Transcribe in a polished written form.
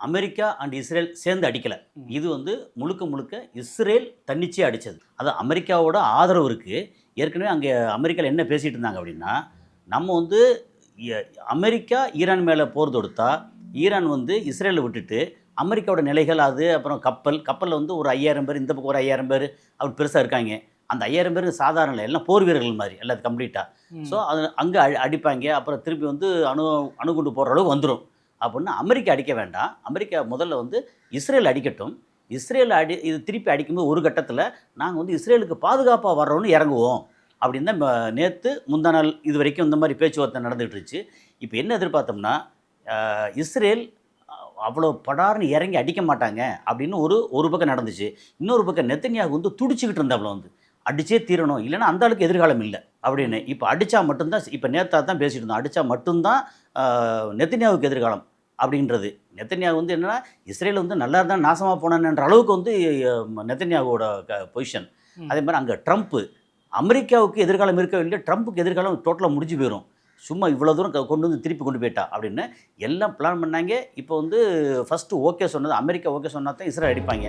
America and Israel சேர்ந்து அடிக்கலை. இது வந்து முழுக்க முழுக்க இஸ்ரேல் தன்னிச்சையாக அடித்தது. அது அமெரிக்காவோட ஆதரவு இருக்குது. ஏற்கனவே அங்கே அமெரிக்காவில் என்ன பேசிகிட்டு இருந்தாங்க அப்படின்னா, நம்ம வந்து அமெரிக்கா ஈரான் மேலே போர் தொடுத்தா ஈரான் வந்து இஸ்ரேலை விட்டுட்டு அமெரிக்காவோட நிலைகள் அது அப்புறம் கப்பலில் வந்து ஒரு 5000 பேர், இந்த பக்கம் ஒரு 5000 பேர் அப்படி பெருசாக இருக்காங்க. அந்த 5000 பேர் சாதாரண இல்லை, எல்லாம் போர் வீரர்கள் மாதிரி எல்லாம் கம்ப்ளீட்டாக. ஸோ அது அங்கே அடிப்பாங்க. அப்புறம் திருப்பி வந்து அணுகுண்டு போடுற அளவுக்கு வந்துடும் அப்படின்னு அமெரிக்கா அடிக்க வேண்டாம். அமெரிக்கா முதல்ல வந்து இஸ்ரேல் அடிக்கட்டும். இஸ்ரேல் இது திருப்பி அடிக்கும்போது ஒரு கட்டத்தில் நாங்கள் வந்து இஸ்ரேலுக்கு பாதுகாப்பாக வர்றோன்னு இறங்குவோம் அப்படின்னு தான் நேற்று முந்தா நாள் இது வரைக்கும் இந்த மாதிரி பேச்சுவார்த்தை நடந்துகிட்டு இருந்துச்சு. இப்போ என்ன எதிர்பார்த்தோம்னா, இஸ்ரேல் அவ்வளோ படார்னு இறங்கி அடிக்க மாட்டாங்க அப்படின்னு ஒரு பக்கம் நடந்துச்சு. இன்னொரு பக்கம் நெத்தன்யாகு வந்து துடிச்சிக்கிட்டு இருந்தாப்புல வந்து அடிச்சே தீரணும், இல்லைன்னா அந்த அளவுக்கு எதிர்காலம் இல்லை அப்படின்னு. இப்போ அடித்தா மட்டும்தான், இப்போ நேத்தா தான் பேசிகிட்டு இருந்தோம், அடித்தா மட்டும்தான் நெத்தன்யாகுக்கு எதிர்காலம் அப்படின்றது. நெத்தன்யாகு வந்து என்னென்னா, இஸ்ரேல் வந்து நல்லா இருந்தால் நாசமாக போனான்ற அளவுக்கு வந்து நெத்தன்யாகுவோட பொசிஷன். அதே மாதிரி அங்கே ட்ரம்ப்பு, அமெரிக்காவுக்கு எதிர்காலம் இருக்கவில்லை, ட்ரம்ப்புக்கு எதிர்காலம் டோட்டலாக முடிஞ்சு போயிடும். சும்மா இவ்வளோ தூரம் கொண்டு வந்து திருப்பி கொண்டு போயிட்டா அப்படின்னு எல்லாம் பிளான் பண்ணாங்க. இப்போ வந்து ஃபஸ்ட்டு ஓகே சொன்னது அமெரிக்கா ஓகே சொன்னா தான் இஸ்ரேல் அடிப்பாங்க.